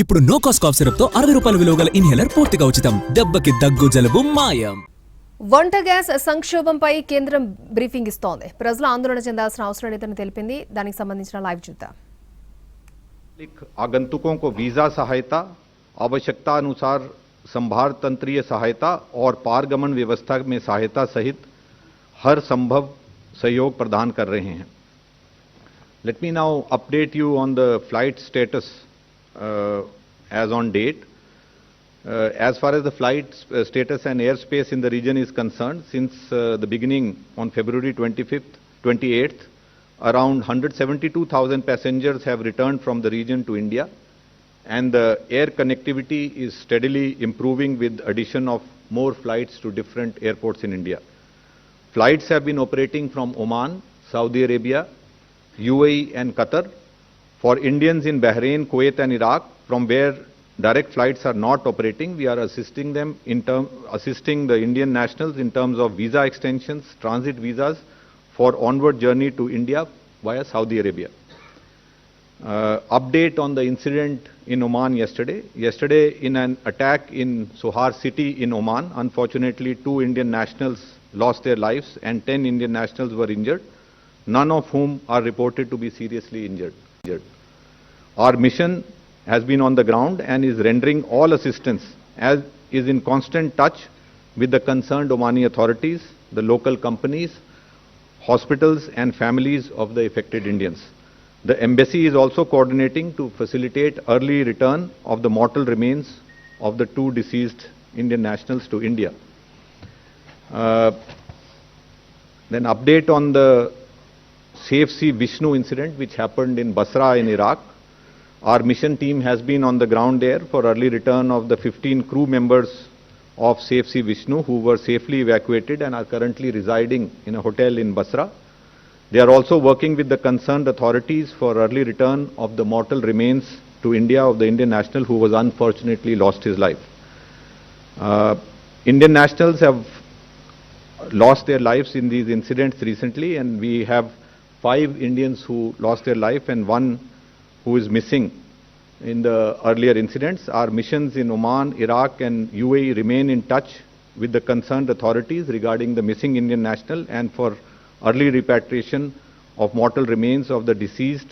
ఇప్పుడు no cost cough syrup తో 60 రూపాయల విలువ గల ఇన్హేలర్ పూర్తిగా ఉచితం. దెబ్బకి దగ్గు జలుబు మాయం. వంట గ్యాస్ సంక్షోభంపై కేంద్రం బ్రీఫింగ్ ఇస్తోంది. ప్రజలు ఆందోళన చెందాల్సిన అవసరం లేదని తెలిపింది. దానికి సంబంధించిన లైవ్ చూద్దాం. आगंतुकों को वीजा सहायता, आवश्यकता अनुसार संभार तंत्रीय सहायता और पारगमन व्यवस्था में सहायता सहित हर संभव सहयोग प्रदान कर रहे हैं. Let me now update you on the flight status as on date. As far as the flight status and airspace in the region is concerned, since the beginning on February 25th, 28th, around 172,000 passengers have returned from the region to India, and the air connectivity is steadily improving with addition of more flights to different airports in India. Flights have been operating from Oman, Saudi Arabia, UAE and Qatar. For Indians in Bahrain, Kuwait and Iraq, from where direct flights are not operating, we are assisting the Indian nationals in terms of visa extensions, transit visas for onward journey to India via Saudi Arabia. Update on the incident in Oman yesterday. Yesterday, in an attack in Sohar city in Oman, unfortunately 2 Indian nationals lost their lives and 10 Indian nationals were injured, none of whom are reported to be seriously injured. Our mission has been on the ground and is rendering all assistance, as is in constant touch with the concerned Omani authorities, the local companies, hospitals and families of the affected Indians. The embassy is also coordinating to facilitate early return of the mortal remains of the 2 deceased Indian nationals to India. Then update on the Safe Sea Vishnu incident which happened in Basra in Iraq. Our mission team has been on the ground there for early return of the 15 crew members of Safe Sea Vishnu who were safely evacuated and are currently residing in a hotel in Basra. They are also working with the concerned authorities for early return of the mortal remains to India of the Indian national who was unfortunately lost his life. Indian nationals have lost their lives in these incidents recently, and we have 5 Indians who lost their life and 1 who is missing in the earlier incidents. Our missions in Oman, Iraq and UAE remain in touch with the concerned authorities regarding the missing Indian national and for early repatriation of mortal remains of the deceased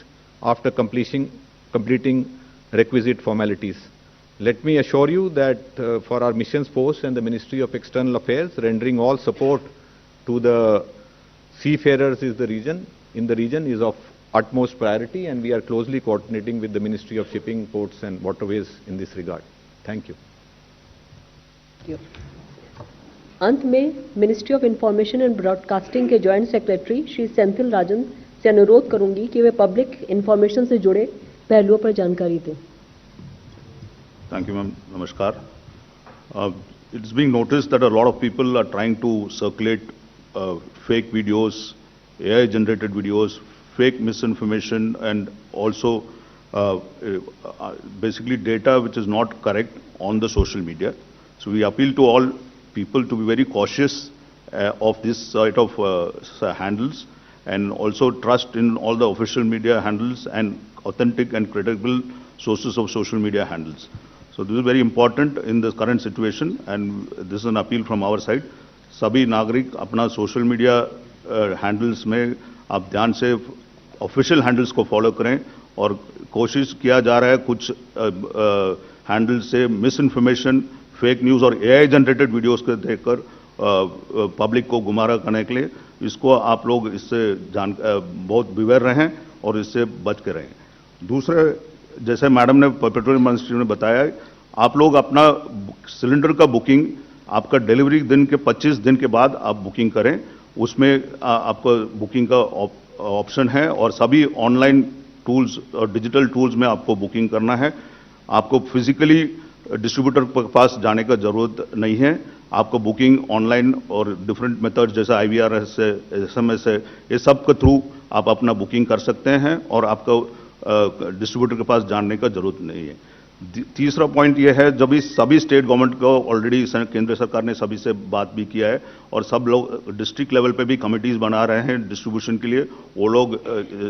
after completing requisite formalities. Let me assure you that for our missions post and the Ministry of External Affairs, rendering all support to the seafarers in the region is of utmost priority, and we are closely coordinating with the Ministry of Shipping, Ports and Waterways in this regard. Thank you. अंत में ministry of information and broadcasting के joint secretary Shri Senthil राजन से अनुरोध करूंगी कि वे public information से जुड़े पहलुओं पर जानकारी दें. Thank you, ma'am. Namaskar. It's being noticed that a lot of people are trying to circulate fake videos, AI-generated videos, fake misinformation, and also basically data which is not correct on the social media. So we appeal to all people to be very cautious of this sort of handles, and also trust in all the official media handles and authentic and credible sources of social media handles. So this is very important in the current situation, and this is an appeal from our side. सभी नागरिक अपना social media handles में आप ध्यान से official handles को follow करें, और कोशिश किया जा रहा है कुछ हैंडल्स से मिस इन्फॉर्मेशन, फेक न्यूज़ और एआई जनरेटेड वीडियोस को देखकर पब्लिक को गुमराह करने के लिए. इसको आप लोग इससे बहुत बिवेयर रहें और इससे बच के रहें. दूसरे, जैसे मैडम ने पेट्रोलियम मिनिस्ट्री ने बताया, आप लोग अपना सिलेंडर का बुकिंग आपका डिलीवरी दिन के 25 दिन के बाद आप बुकिंग करें. उसमें आपको बुकिंग का ऑप्शन है, और सभी ऑनलाइन टूल्स और डिजिटल टूल्स में आपको बुकिंग करना है. आपको फिजिकली डिस्ट्रीब्यूटर के पास जाने का जरूरत नहीं है. आपको बुकिंग ऑनलाइन और डिफरेंट मेथड जैसे IVRS है, SMS है, ये सब के थ्रू आप अपना बुकिंग कर सकते हैं, और आपको डिस्ट्रीब्यूटर के पास जाने का जरूरत नहीं है. तीसरा पॉइंट ये है, जब इस सभी स्टेट गवर्नमेंट को ऑलरेडी केंद्र सरकार ने सभी से बात भी किया है और सब लोग डिस्ट्रिक्ट लेवल पे भी कमिटीज बना रहे हैं डिस्ट्रीब्यूशन के लिए। वो लोग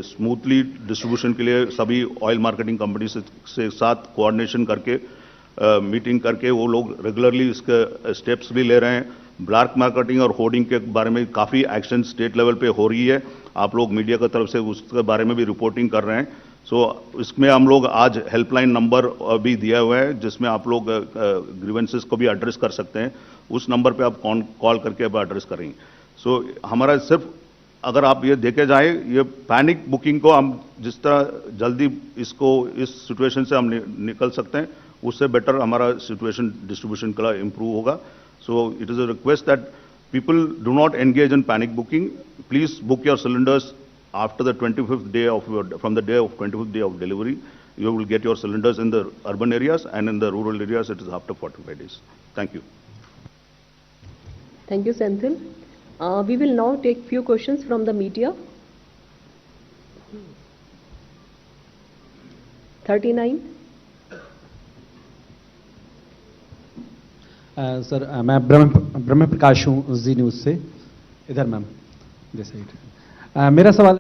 स्मूथली डिस्ट्रीब्यूशन के लिए सभी ऑयल मार्केटिंग कंपनी से साथ कोऑर्डिनेशन करके मीटिंग करके वो लोग रेगुलरली इसके स्टेप्स भी ले रहे हैं। ब्लैक मार्केटिंग और होर्डिंग के बारे में काफ़ी एक्शन स्टेट लेवल पे हो रही है। आप लोग मीडिया की तरफ से उसके बारे में भी रिपोर्टिंग कर रहे हैं। इसमें हम लोग आज हेल्पलाइन नंबर भी दिया हुआ है जिसमें आप लोग ग्रीवेंसेस को भी एड्रेस कर सकते हैं। उस नंबर पे आप कॉल करके आप एड्रेस करेंगे। हमारा सिर्फ अगर आप ये देखे जाए, ये पैनिक बुकिंग को हम जिस तरह जल्दी इसको इस सिचुएशन से हम निकल सकते हैं, उससे बेटर हमारा सिचुएशन डिस्ट्रीब्यूशन का इंप्रूव होगा। So it is a request that people do not engage in panic booking. Please book your cylinders after the 25th day from the day of 25th day of delivery. You will get your cylinders in the urban areas, and in the rural areas it is after 45 days. Thank you. Thank you, Senthil. We will now take few questions from the media. 39. Sir मैं ब्रह्म प्रकाश हूँ जी news से, इधर ma'am this side. मेरा सवाल